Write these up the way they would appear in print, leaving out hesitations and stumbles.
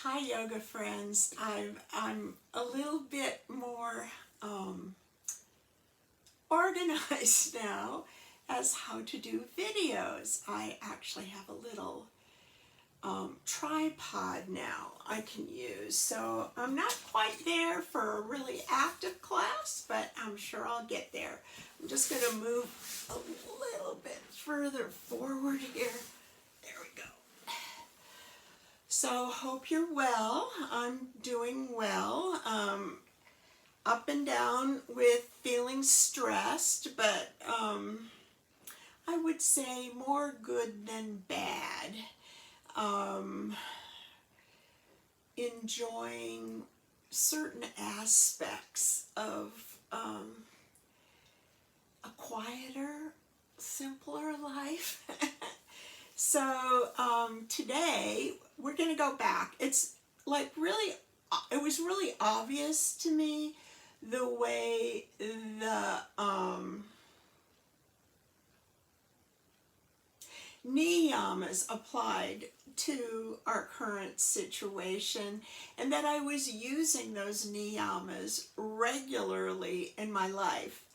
Hi, yoga friends. I'm a little bit more organized now as how to do videos. I actually have a little tripod now I can use. So I'm not quite there for a really active class, but I'm sure I'll get there. I'm just going to move a little bit further forward here. There we go. So hope you're well. I'm doing well. Up and down with feeling stressed, but I would say more good than bad. Enjoying certain aspects of a quieter, simpler life. So today we're going to go back. It's like really, it was really obvious to me the way the Yamas applied to our current situation, and that I was using those Yamas regularly in my life.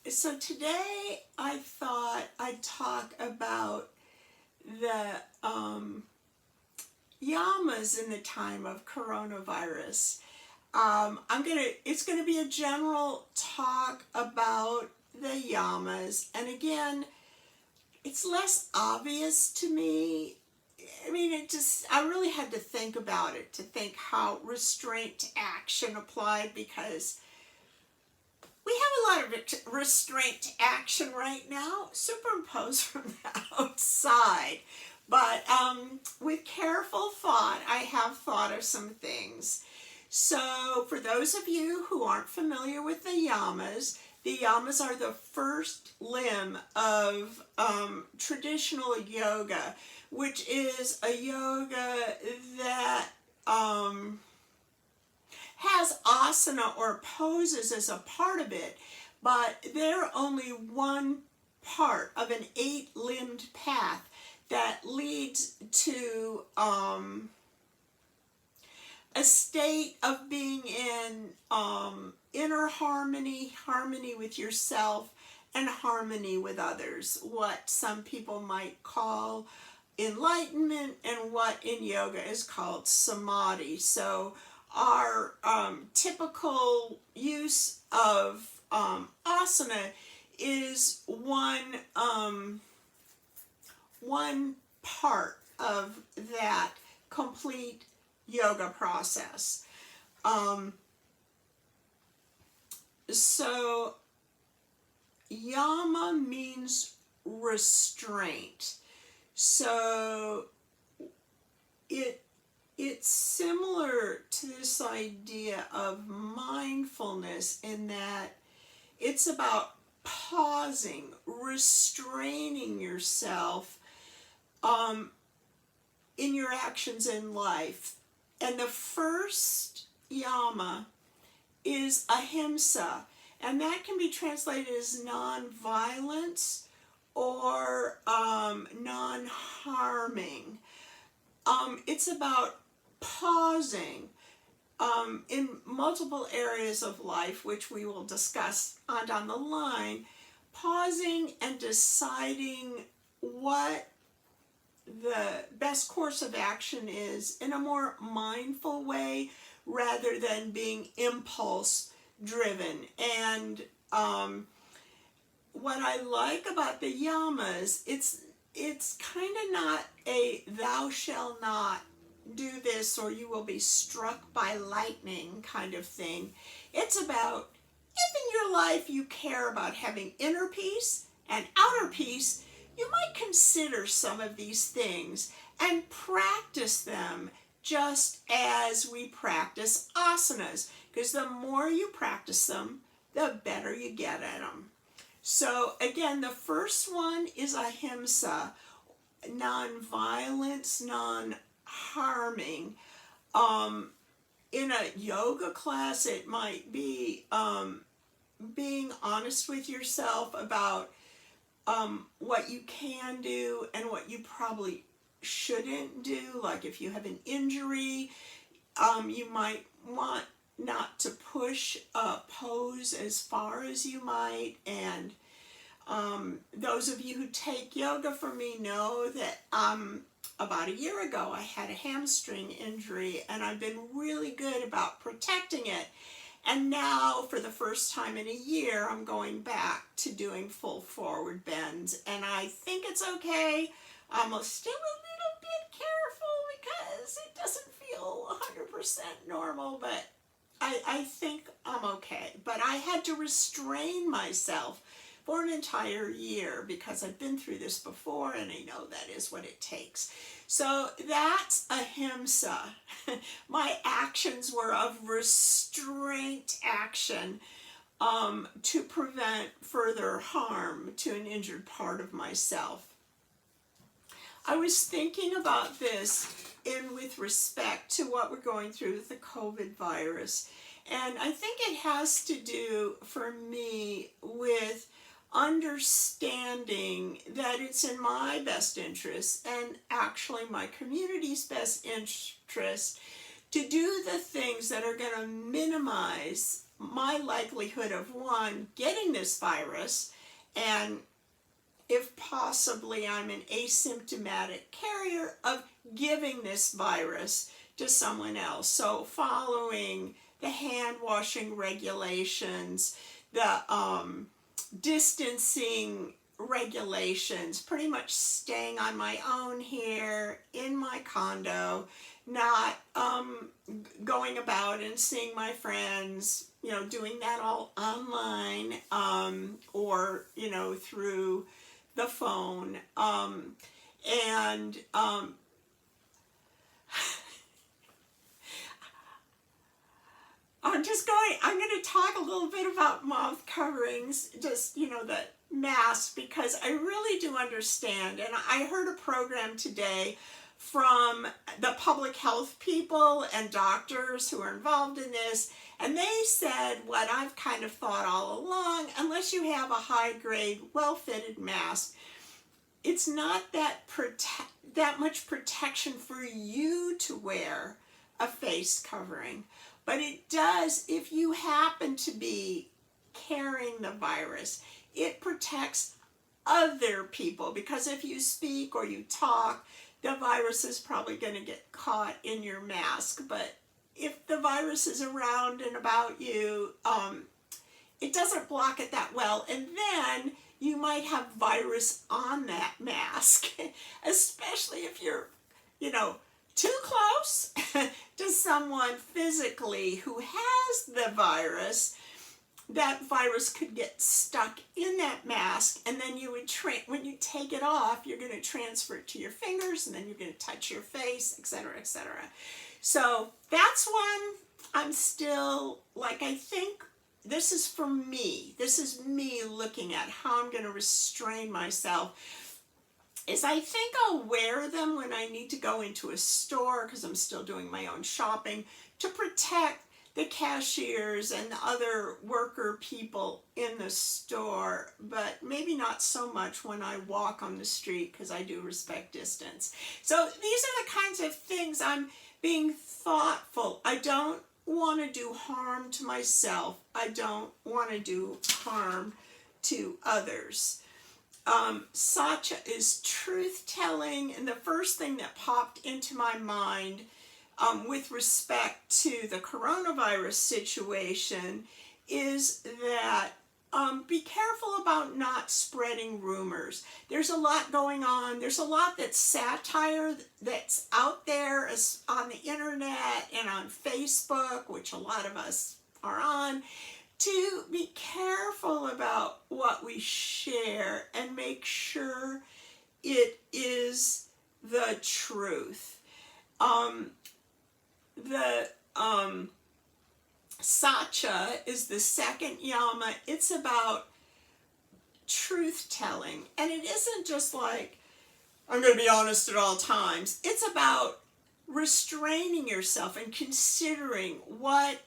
So today I thought I'd talk about the Yamas in the time of coronavirus. It's gonna be a general talk about the Yamas, and again, it's less obvious to me. I mean, I really had to think about it, to think how restraint to action applied, because we have a lot of restraint to action right now, superimposed from the outside. But with careful thought, I have thought of some things. So for those of you who aren't familiar with the Yamas are the first limb of traditional yoga, which is a yoga that has asana or poses as a part of it, but they're only one part of an 8-limbed path that leads to a state of being in inner harmony with yourself and harmony with others, what some people might call enlightenment and what in yoga is called samadhi. So our typical use of asana is one part of that complete yoga process. So yama means restraint. So it's similar to this idea of mindfulness, in that it's about pausing, restraining yourself in your actions in life. And the first yama is ahimsa, and that can be translated as non-violence or non-harming. It's about pausing in multiple areas of life, which we will discuss on down the line, pausing and deciding what the best course of action is in a more mindful way, rather than being impulse driven. And what I like about the yamas, it's kind of not a thou shall not do this or you will be struck by lightning kind of thing. It's about, if in your life you care about having inner peace and outer peace, you might consider some of these things and practice them just as we practice asanas, because the more you practice them, the better you get at them. So again, the first one is ahimsa, non-violence, non-harming. In a yoga class, it might be being honest with yourself about what you can do and what you probably shouldn't do. Like if you have an injury, you might want not to push a pose as far as you might. And those of you who take yoga from me know that about a year ago I had a hamstring injury, and I've been really good about protecting it. And now, for the first time in a year, I'm going back to doing full forward bends, and I think it's okay. I'm still a little bit careful because it doesn't feel 100% normal, but I think I'm okay. But I had to restrain myself for an entire year because I've been through this before, and I know that is what it takes. So that's ahimsa. My actions were of restraint action to prevent further harm to an injured part of myself. I was thinking about this with respect to what we're going through with the COVID virus. And I think it has to do, for me, with understanding that it's in my best interest, and actually my community's best interest, to do the things that are going to minimize my likelihood of, one, getting this virus, and if possibly I'm an asymptomatic carrier, of giving this virus to someone else. So following the hand washing regulations, the distancing regulations, pretty much staying on my own here in my condo, not going about and seeing my friends, doing that all online, or, through the phone. I'm going to talk a little bit about mouth coverings, just, the mask, because I really do understand. And I heard a program today from the public health people and doctors who are involved in this, and they said what I've kind of thought all along: unless you have a high-grade, well-fitted mask, it's not that much protection for you to wear a face covering. But it does, if you happen to be carrying the virus, it protects other people, because if you speak or you talk, the virus is probably going to get caught in your mask. But if the virus is around and about you, it doesn't block it that well. And then you might have virus on that mask, especially if you're, too close to someone physically who has the virus. That virus could get stuck in that mask, and then you would when you take it off, you're going to transfer it to your fingers, and then you're going to touch your face, etc., etc. So that's one I'm still, I think this is for me. This is me looking at how I'm going to restrain myself. Is I think I'll wear them when I need to go into a store, because I'm still doing my own shopping, to protect the cashiers and the other worker people in the store, but maybe not so much when I walk on the street, because I do respect distance. So these are the kinds of things I'm being thoughtful. I don't want to do harm to myself. I don't want to do harm to others. Satya is truth-telling, and the first thing that popped into my mind with respect to the coronavirus situation is that be careful about not spreading rumors. There's a lot going on. There's a lot that's satire that's out there on the internet and on Facebook, which a lot of us are on. To be careful about what we share and make sure it is the truth. Satya is the second yama. It's about truth-telling. And it isn't just like, I'm going to be honest at all times. It's about restraining yourself and considering what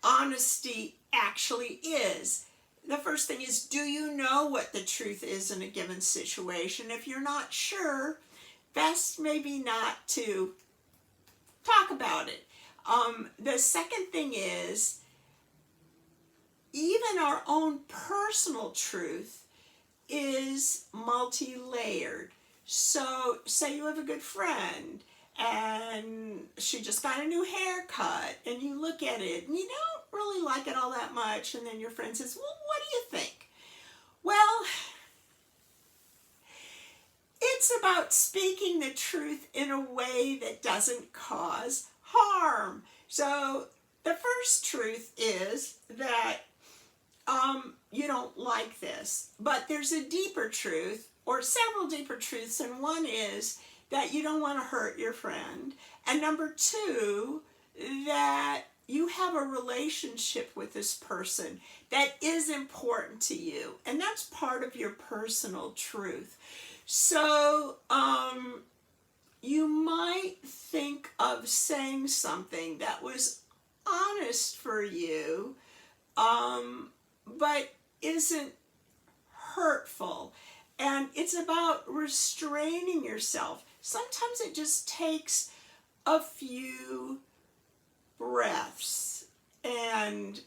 honesty actually is. The first thing is, do you know what the truth is in a given situation? If you're not sure, best maybe not to talk about it. The second thing is, even our own personal truth is multi-layered. So say you have a good friend and she just got a new haircut and you look at it and you don't really like it all that much, and then your friend says, well, what do you think? Well, it's about speaking the truth in a way that doesn't cause harm. So the first truth is that you don't like this, but there's a deeper truth, or several deeper truths, and one is that you don't want to hurt your friend, and number two, that you have a relationship with this person that is important to you, and that's part of your personal truth. So you might think of saying something that was honest for you, but isn't hurtful. And it's about restraining yourself. Sometimes it just takes a few breaths. And,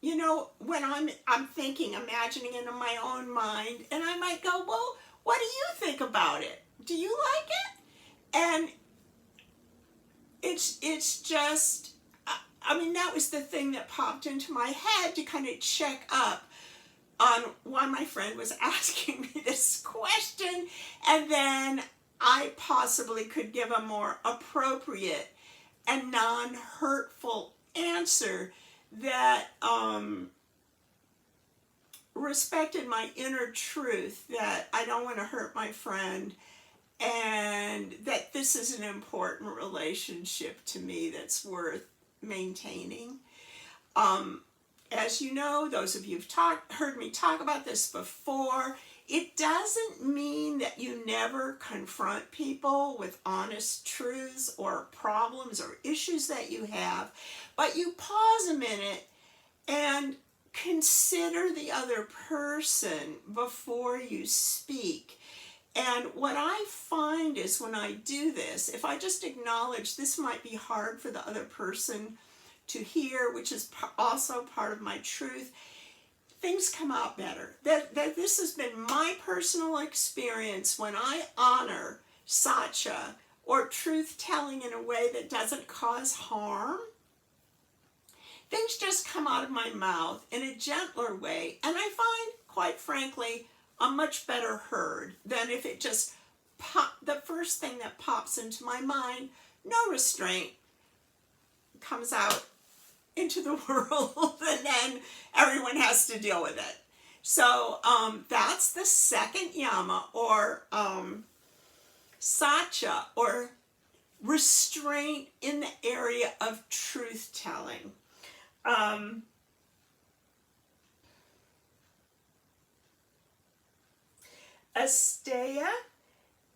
you know, when I'm thinking, imagining it in my own mind, and I might go, well, what do you think about it? Do you like it? And it's just, I mean, that was the thing that popped into my head to kind of check up on why my friend was asking me this question, and then I possibly could give a more appropriate and non-hurtful answer that respected my inner truth, that I don't want to hurt my friend, and that this is an important relationship to me that's worth maintaining. As you know, those of you who've heard me talk about this before, it doesn't mean that you never confront people with honest truths or problems or issues that you have, but you pause a minute and consider the other person before you speak. And what I find is, when I do this, if I just acknowledge this might be hard for the other person to hear, which is also part of my truth, things come out better. That this has been my personal experience. When I honor satya, or truth telling, in a way that doesn't cause harm, things just come out of my mouth in a gentler way, and I find, quite frankly, I'm much better heard than if it just the first thing that pops into my mind, no restraint, comes out into the world, and then everyone has to deal with it. So that's the second yama, or satya, or restraint in the area of truth telling. Asteya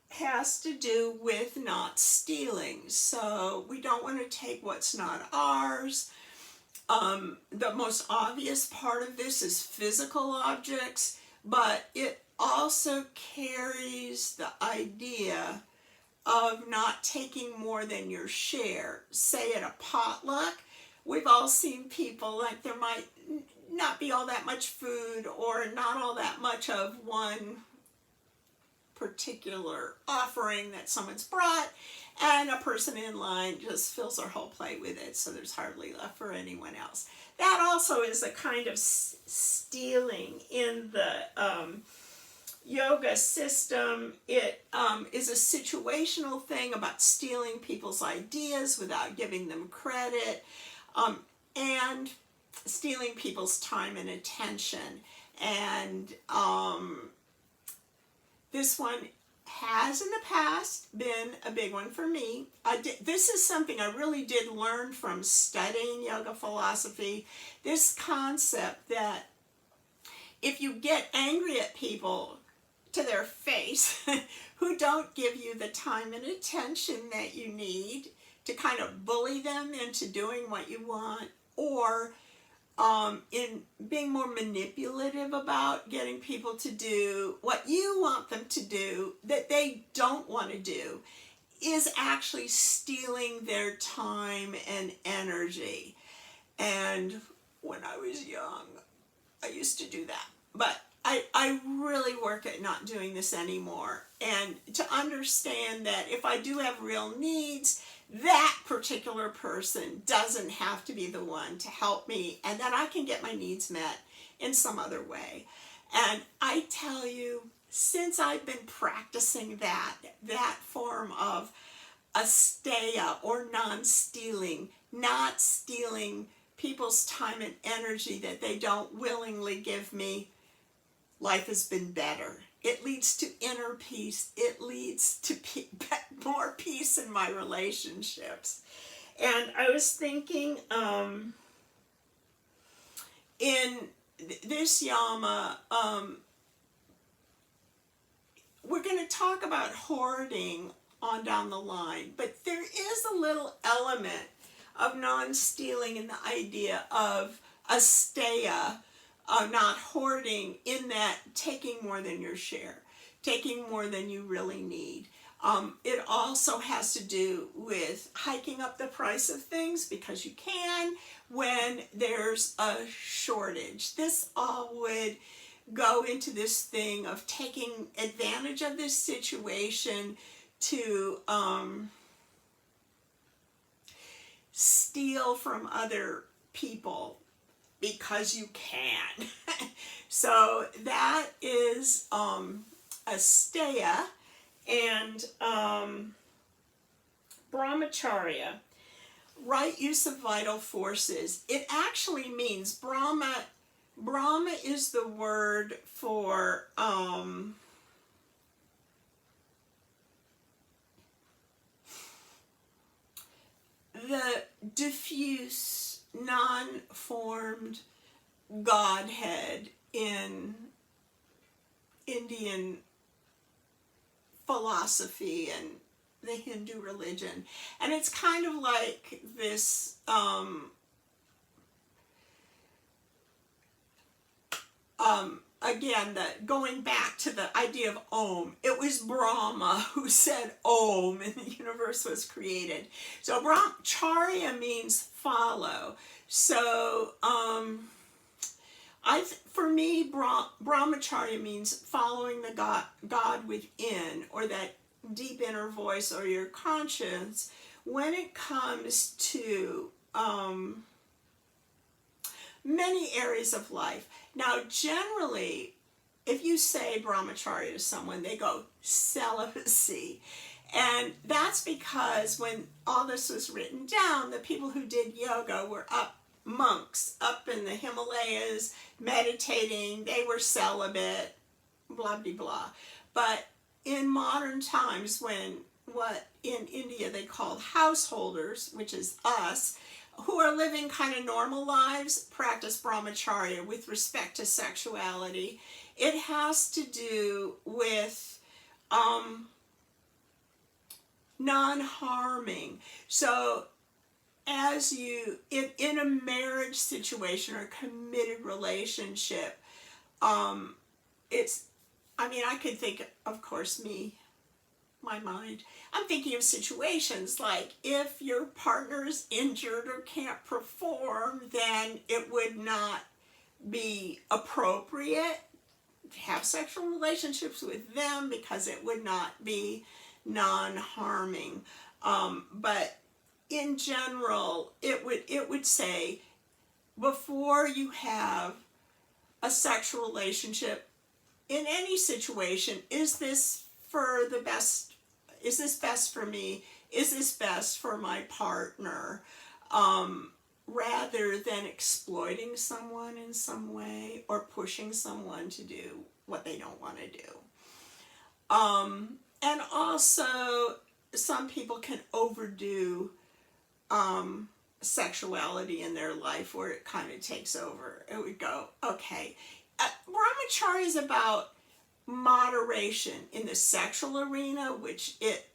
has to do with not stealing. So we don't want to take what's not ours. The most obvious part of this is physical objects, but it also carries the idea of not taking more than your share. Say at a potluck, we've all seen people, like, there might not be all that much food, or not all that much of one particular offering that someone's brought, and a person in line just fills their whole plate with it, so there's hardly left for anyone else. That also is a kind of stealing in the yoga system. It is a situational thing about stealing people's ideas without giving them credit, and stealing people's time and attention. And this one has in the past been a big one for me. This is something I really did learn from studying yoga philosophy, this concept that if you get angry at people to their face who don't give you the time and attention that you need to kind of bully them into doing what you want, or in being more manipulative about getting people to do what you want them to do that they don't want to do is actually stealing their time and energy. And when I was young, I used to do that. But I really work at not doing this anymore. And to understand that if I do have real needs, that particular person doesn't have to be the one to help me, and that I can get my needs met in some other way. And I tell you, since I've been practicing that form of asteya or non-stealing, not stealing people's time and energy that they don't willingly give me, life has been better. It leads to inner peace. It leads to more peace in my relationships. And I was thinking, in this yama, we're going to talk about hoarding on down the line, but there is a little element of non-stealing in the idea of asteya, not hoarding, in that taking more than your share, taking more than you really need. It also has to do with hiking up the price of things because you can when there's a shortage. This all would go into this thing of taking advantage of this situation to steal from other people because you can. So that is asteya. And brahmacharya, right use of vital forces. It actually means Brahma is the word for the diffuse, non-formed Godhead in Indian philosophy and the Hindu religion. And it's kind of like this again, going back to the idea of Om, it was Brahma who said Om and the universe was created. So Brahmacharya means follow. So for me, Brahmacharya means following the God within, or that deep inner voice or your conscience when it comes to many areas of life. Now, generally, if you say Brahmacharya to someone, they go celibacy. And that's because when all this was written down, the people who did yoga were monks up in the Himalayas meditating. They were celibate, blah, blah, blah. But in modern times, when what in India they called householders, which is us, who are living kind of normal lives, practice brahmacharya with respect to sexuality. It has to do with non-harming. So as you, in a marriage situation or a committed relationship, I could think, of course, my mind, I'm thinking of situations like if your partner is injured or can't perform, then it would not be appropriate to have sexual relationships with them because it would not be non-harming. But in general, it would say, before you have a sexual relationship in any situation, is this for the best? Is this best for me? Is this best for my partner? Rather than exploiting someone in some way or pushing someone to do what they don't want to do. And also, some people can overdo sexuality in their life where it kind of takes over. It would go, okay. Brahmacharya is about moderation in the sexual arena, which it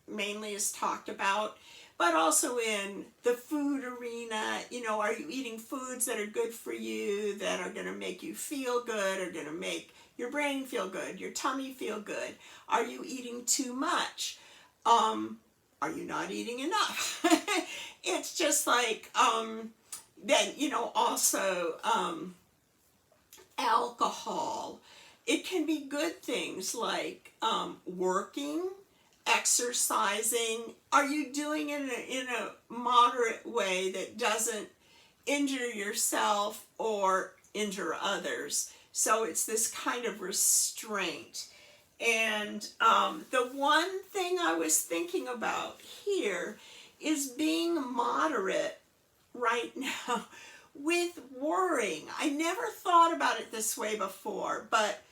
mainly is talked about, but also in the food arena. You know, are you eating foods that are good for you, that are going to make you feel good, are going to make your brain feel good, your tummy feel good? Are you eating too much? Are you not eating enough? It's just like, then, you know, also alcohol. It can be good things like working, exercising. Are you doing it in a moderate way that doesn't injure yourself or injure others? So it's this kind of restraint. And the one thing I was thinking about here is being moderate right now with worrying. I never thought about it this way before, but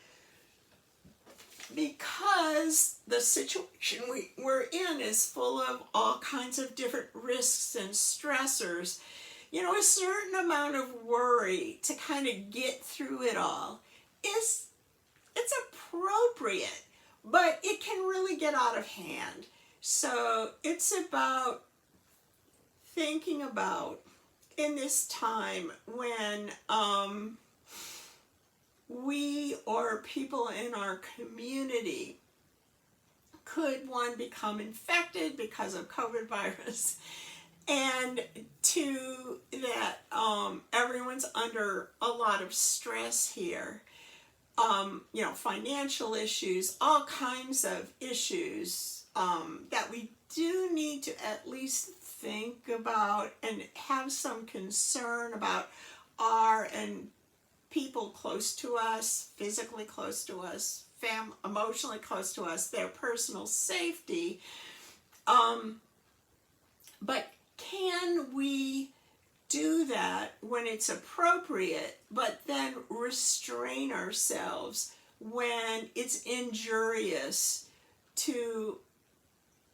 because the situation we're in is full of all kinds of different risks and stressors, you know, a certain amount of worry to kind of get through it all it's appropriate, but it can really get out of hand. So it's about thinking about in this time when we or people in our community could, one, become infected because of COVID virus, and two, that everyone's under a lot of stress here. You know, financial issues, all kinds of issues that we do need to at least think about and have some concern about and people close to us, physically close to us, emotionally close to us, their personal safety. But can we do that when it's appropriate, but then restrain ourselves when it's injurious to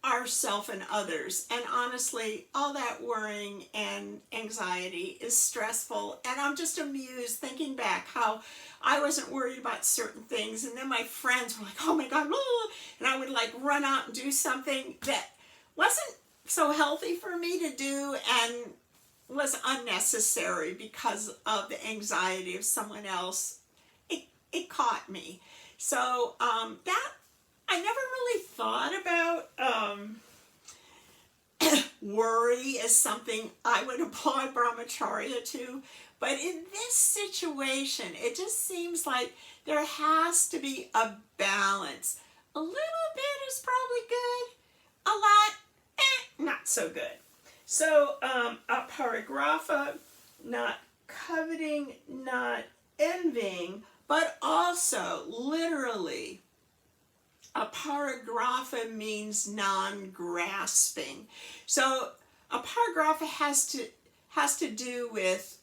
ourselves and others? And honestly, all that worrying and anxiety is stressful, and I'm just amused thinking back how I wasn't worried about certain things, and then my friends were like, oh my God, and I would like run out and do something that wasn't so healthy for me to do and was unnecessary because of the anxiety of someone else. It caught me. So that I never really thought about worry as something I would applaud brahmacharya to, but in this situation, it just seems like there has to be a balance. A little bit is probably good, a lot, not so good. So, aparigraha, not coveting, not envying, but also literally, aparigraha means non-grasping. So, aparigraha has to do with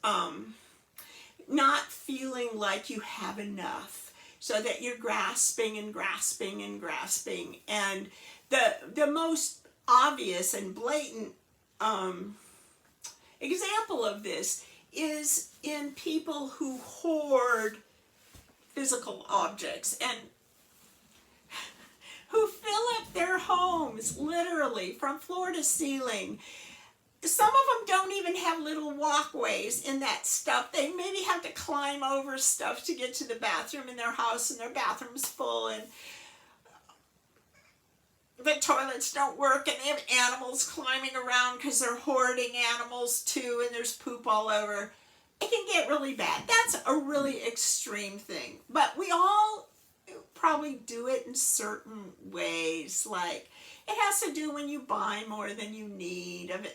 not feeling like you have enough, so that you're grasping and grasping and grasping. And the most obvious and blatant example of this is in people who hoard physical objects and who fill up their homes literally from floor to ceiling. Some of them don't even have little walkways in that stuff. They maybe have to climb over stuff to get to the bathroom in their house, and their bathroom's full, and the toilets don't work, and they have animals climbing around because they're hoarding animals too, and there's poop all over. It can get really bad. That's a really extreme thing. But we all probably do it in certain ways. Like, it has to do when you buy more than you need of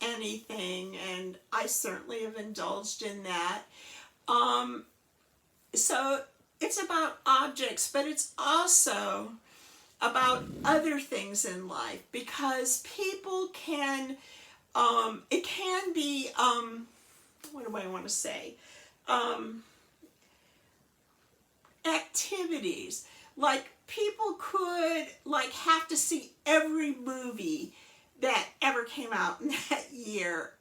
anything, and I certainly have indulged in that. So it's about objects, but it's also about other things in life, because people can, it can be, what do I want to say, activities. Like, people could like have to see every movie that ever came out in that year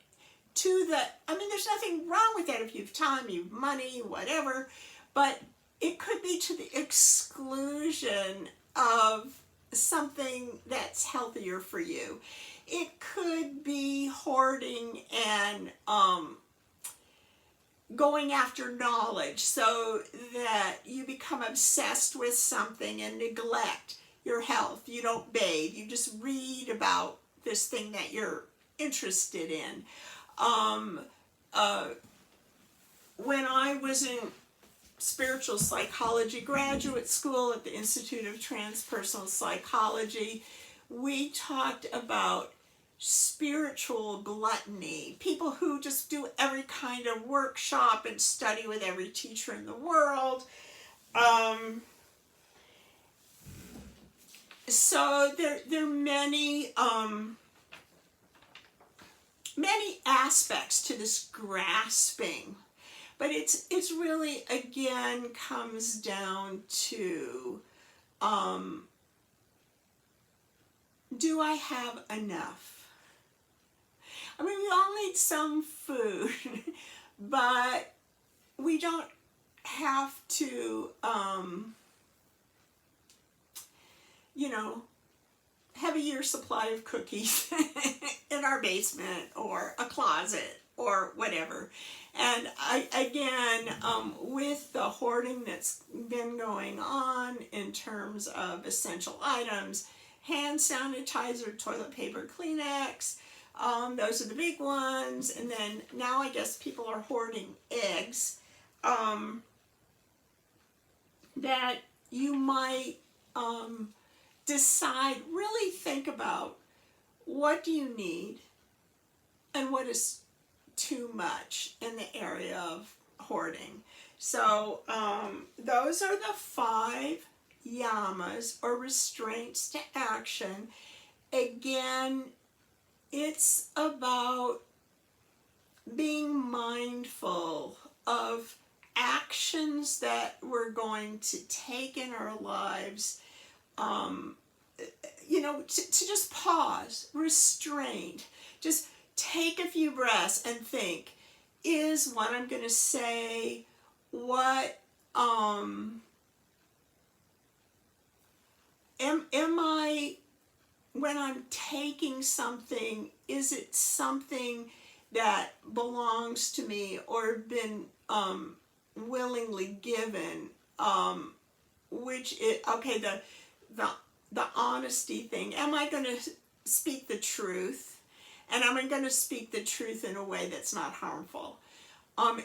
there's nothing wrong with that if you have time, you have money, whatever, but it could be to the exclusion of something that's healthier for you. It could be hoarding and going after knowledge so that you become obsessed with something and neglect your health. You don't bathe, you just read about this thing that you're interested in. When I was in spiritual psychology graduate school at the Institute of Transpersonal Psychology, we talked about spiritual gluttony, people who just do every kind of workshop and study with every teacher in the world. So there are many aspects to this grasping, but it's really, again, comes down to, do I have enough? I mean, we all need some food, but we don't have to, have a year's supply of cookies in our basement or a closet or whatever. And with the hoarding that's been going on in terms of essential items, hand sanitizer, toilet paper, Kleenex, those are the big ones. And then now I guess people are hoarding eggs, that you might decide, really think about, what do you need and what is too much in the area of hoarding. So those are the 5 yamas, or restraints to action. Again, it's about being mindful of actions that we're going to take in our lives, to just pause, restraint, just take a few breaths and think, is what I'm going to say, what, am I, when I'm taking something, is it something that belongs to me or been willingly given, the honesty thing. Am I going to speak the truth? And am I going to speak the truth in a way that's not harmful?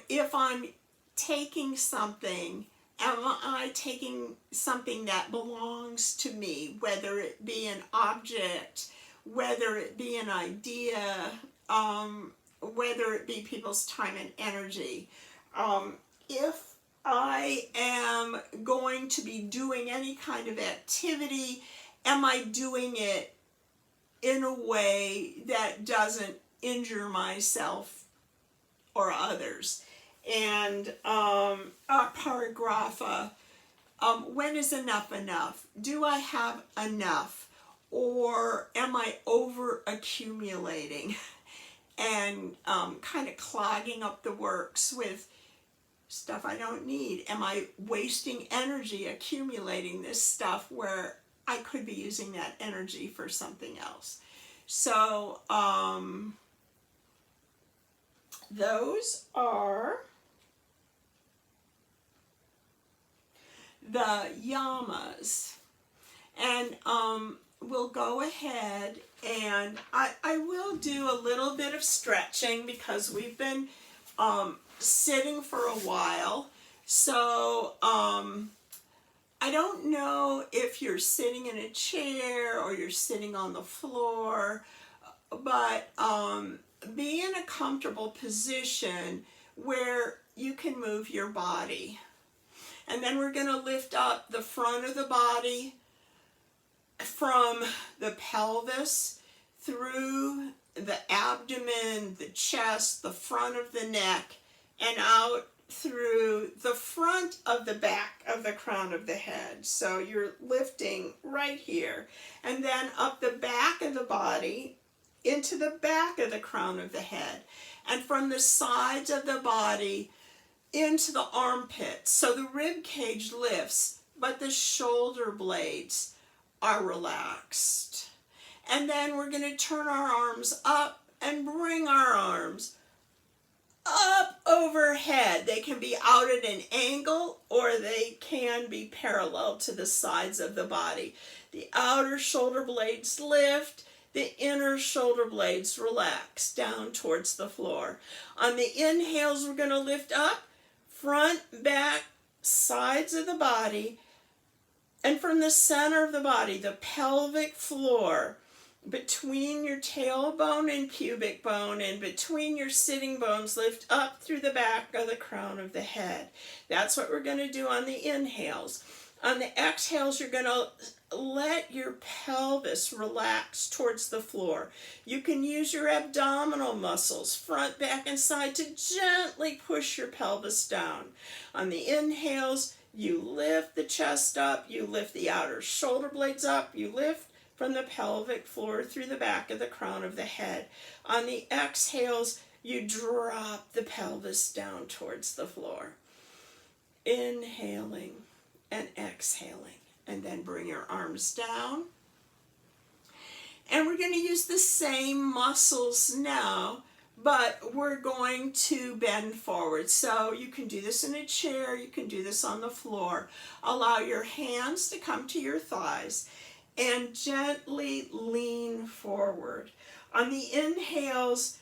If I'm taking something, am I taking something that belongs to me, whether it be an object, whether it be an idea, whether it be people's time and energy? If I am going to be doing any kind of activity, am I doing it in a way that doesn't injure myself or others? And paragrapha, when is enough enough? Do I have enough? Or am I over accumulating and kind of clogging up the works with stuff I don't need? Am I wasting energy accumulating this stuff where I could be using that energy for something else? So those are the yamas. And we'll go ahead and I will do a little bit of stretching because we've been sitting for a while. So I don't know if you're sitting in a chair or you're sitting on the floor, but be in a comfortable position where you can move your body. And then we're going to lift up the front of the body from the pelvis through the abdomen, the chest, the front of the neck, and out through the front of the back of the crown of the head. So you're lifting right here, and then up the back of the body into the back of the crown of the head, and from the sides of the body into the armpits. So the rib cage lifts, but the shoulder blades are relaxed. And then we're going to turn our arms up and bring our arms up overhead. They can be out at an angle or they can be parallel to the sides of the body. The outer shoulder blades lift, the inner shoulder blades relax down towards the floor. On the inhales, we're going to lift up, front, back, sides of the body, and from the center of the body, the pelvic floor, between your tailbone and pubic bone and between your sitting bones, lift up through the back of the crown of the head. That's what we're going to do on the inhales. On the exhales, you're going to let your pelvis relax towards the floor. You can use your abdominal muscles, front, back, and side, to gently push your pelvis down. On the inhales, you lift the chest up, you lift the outer shoulder blades up, you lift from the pelvic floor through the back of the crown of the head. On the exhales, you drop the pelvis down towards the floor. Inhaling and exhaling. And then bring your arms down. And we're going to use the same muscles now, but we're going to bend forward. So you can do this in a chair, you can do this on the floor. Allow your hands to come to your thighs and gently lean forward. On the inhales,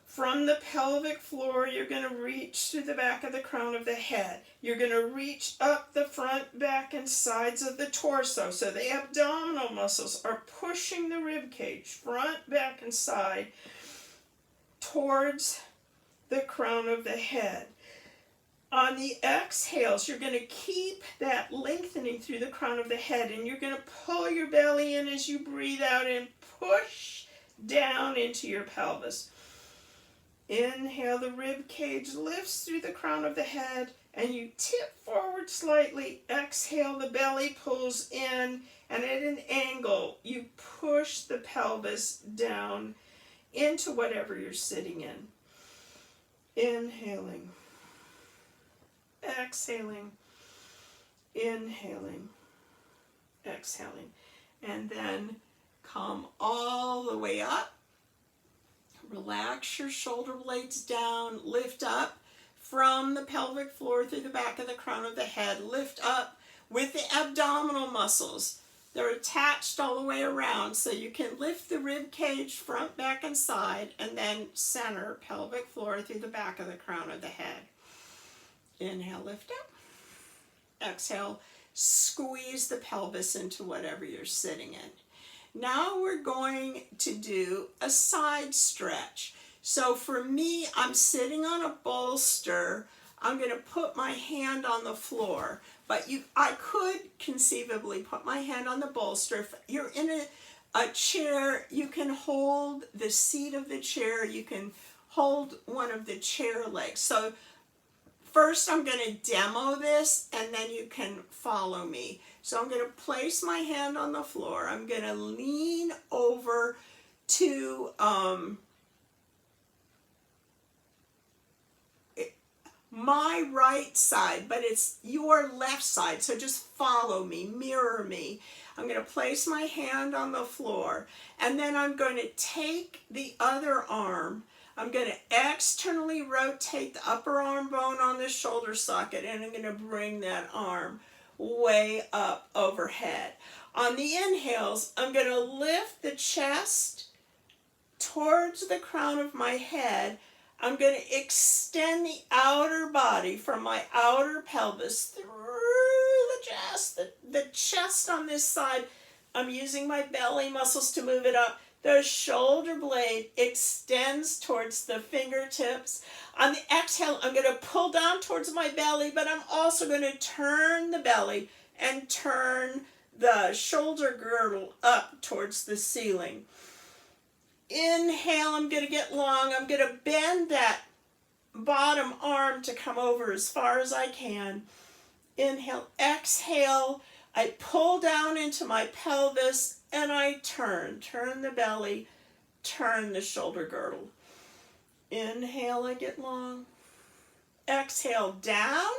from the pelvic floor, you're going to reach through the back of the crown of the head. You're going to reach up the front, back, and sides of the torso. So the abdominal muscles are pushing the rib cage, front, back, and side, towards the crown of the head. On the exhales, you're going to keep that lengthening through the crown of the head, and you're going to pull your belly in as you breathe out and push down into your pelvis. Inhale, the rib cage lifts through the crown of the head, and you tip forward slightly. Exhale, the belly pulls in, and at an angle, you push the pelvis down into whatever you're sitting in. Inhaling. Exhaling, inhaling, exhaling, and then come all the way up. Relax your shoulder blades down, lift up from the pelvic floor through the back of the crown of the head. Lift up with the abdominal muscles. They're attached all the way around, so you can lift the rib cage front, back, and side, and then center pelvic floor through the back of the crown of the head. Inhale, lift up. Exhale, squeeze the pelvis into whatever you're sitting in. Now we're going to do a side stretch. So for me, I'm sitting on a bolster. I'm going to put my hand on the floor, but I could conceivably put my hand on the bolster. If you're in a chair, you can hold the seat of the chair. You can hold one of the chair legs. So first, I'm going to demo this, and then you can follow me. So I'm going to place my hand on the floor. I'm going to lean over to my right side, but it's your left side. So just follow me, mirror me. I'm going to place my hand on the floor, and then I'm going to take the other arm. I'm going to externally rotate the upper arm bone on the shoulder socket, and I'm going to bring that arm way up overhead. On the inhales, I'm going to lift the chest towards the crown of my head. I'm going to extend the outer body from my outer pelvis through the chest. The chest on this side, I'm using my belly muscles to move it up. The shoulder blade extends towards the fingertips. On the exhale, I'm going to pull down towards my belly, but I'm also going to turn the belly and turn the shoulder girdle up towards the ceiling. Inhale, I'm going to get long. I'm going to bend that bottom arm to come over as far as I can. Inhale, exhale. I pull down into my pelvis and I turn the belly, turn the shoulder girdle. Inhale, I get long. Exhale, down,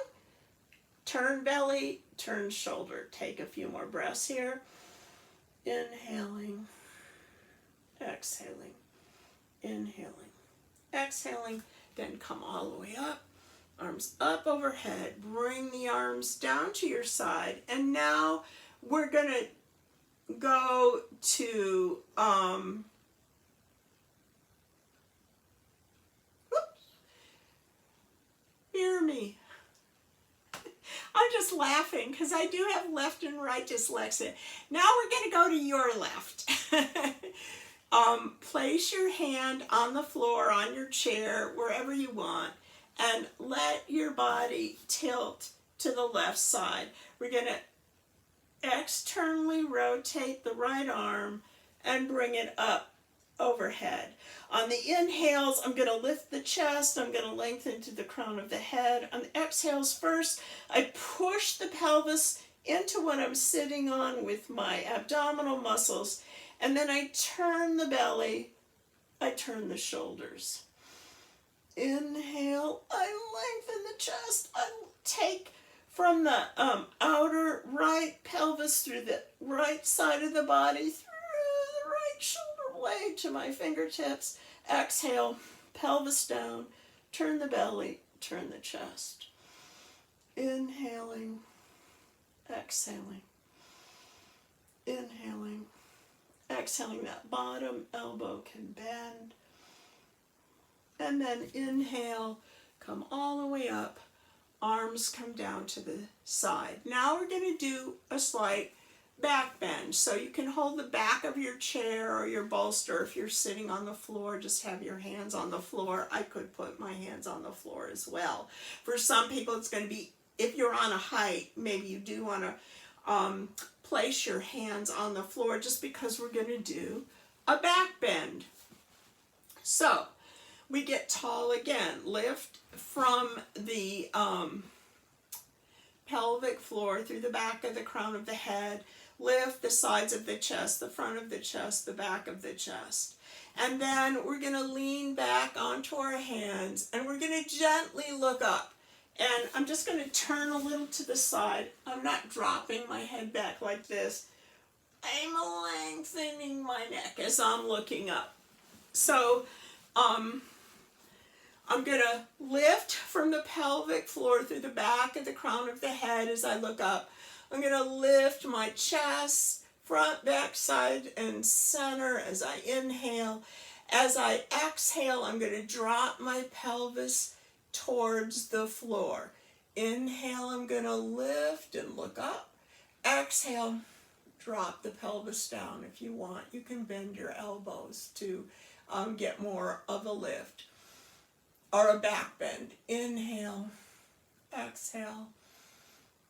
turn belly, turn shoulder. Take a few more breaths here. Inhaling, exhaling, inhaling, exhaling. Then come all the way up, arms up overhead. Bring the arms down to your side. And now we're going to go to hear me. I'm just laughing because I do have left and right dyslexia. Now we're going to go to your left. Place your hand on the floor, on your chair, wherever you want, and let your body tilt to the left side. We're going to externally rotate the right arm and bring it up overhead. On the inhales, I'm going to lift the chest. I'm going to lengthen to the crown of the head. On the exhales first, I push the pelvis into what I'm sitting on with my abdominal muscles. And then I turn the belly. I turn the shoulders. Inhale, I lengthen the chest. I take from the outer right pelvis through the right side of the body, through the right shoulder blade to my fingertips. Exhale, pelvis down, turn the belly, turn the chest. Inhaling, exhaling, inhaling, exhaling. That bottom elbow can bend. And then inhale, come all the way up, arms come down to the side. Now we're going to do a slight back bend. So you can hold the back of your chair or your bolster. If you're sitting on the floor, just have your hands on the floor. I could put my hands on the floor as well. For some people, it's going to be, if you're on a height, maybe you do want to place your hands on the floor, just because we're going to do a back bend. So we get tall again. Lift from the pelvic floor through the back of the crown of the head. Lift the sides of the chest, the front of the chest, the back of the chest. And then we're going to lean back onto our hands and we're going to gently look up. And I'm just going to turn a little to the side. I'm not dropping my head back like this. I'm lengthening my neck as I'm looking up. So I'm going to lift from the pelvic floor through the back of the crown of the head as I look up. I'm going to lift my chest, front, back, side, and center as I inhale. As I exhale, I'm going to drop my pelvis towards the floor. Inhale, I'm going to lift and look up. Exhale, drop the pelvis down. If you want, you can bend your elbows to get more of a lift or a back bend. Inhale, exhale,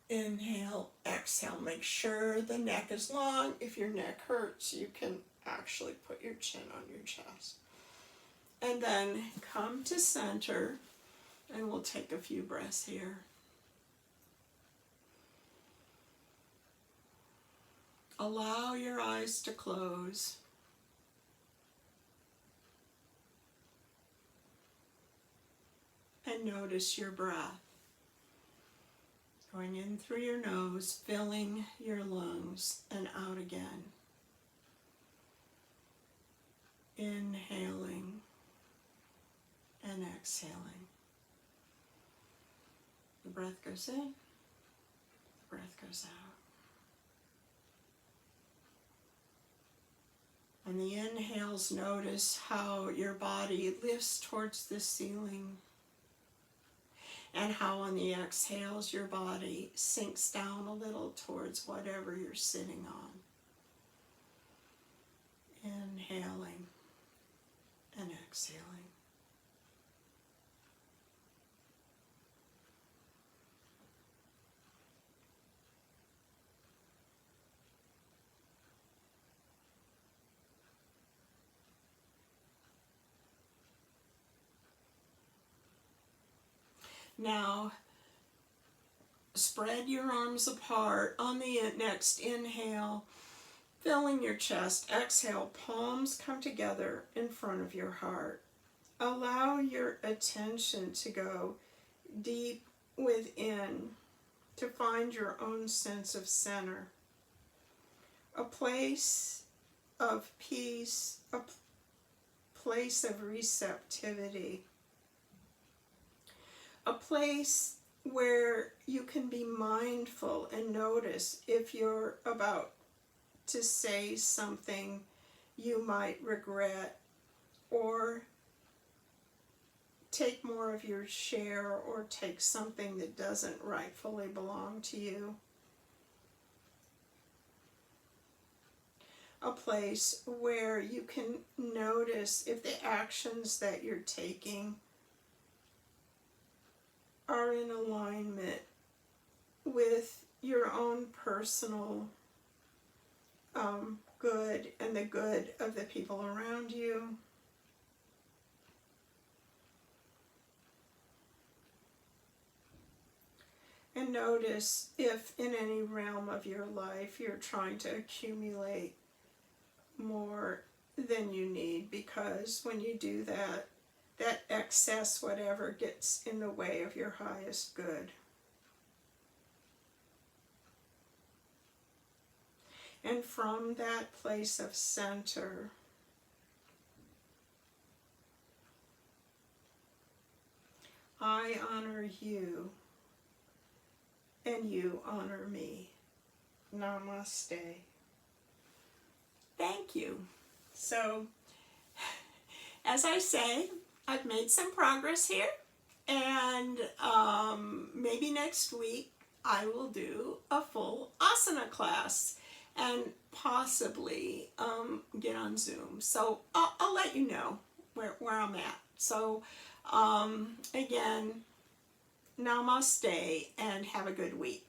inhale, exhale. Make sure the neck is long. If your neck hurts, you can actually put your chin on your chest. And then come to center, and we'll take a few breaths here. Allow your eyes to close. And notice your breath. Going in through your nose, filling your lungs, and out again. Inhaling and exhaling. The breath goes in, the breath goes out. On the inhales, notice how your body lifts towards the ceiling, and how on the exhales your body sinks down a little towards whatever you're sitting on. Inhaling and exhaling. Now, spread your arms apart on the next inhale, filling your chest. Exhale, palms come together in front of your heart. Allow your attention to go deep within to find your own sense of center. a place of peace, a place of receptivity, a place where you can be mindful and notice if you're about to say something you might regret, or take more of your share, or take something that doesn't rightfully belong to you. A place where you can notice if the actions that you're taking are in alignment with your own personal good and the good of the people around you. And notice if in any realm of your life you're trying to accumulate more than you need, because when you do that, that excess whatever gets in the way of your highest good. And from that place of center, I honor you and you honor me. Namaste. Thank you. So, as I say, I've made some progress here, and maybe next week I will do a full asana class and possibly get on Zoom. So I'll let you know where I'm at. So again, namaste and have a good week.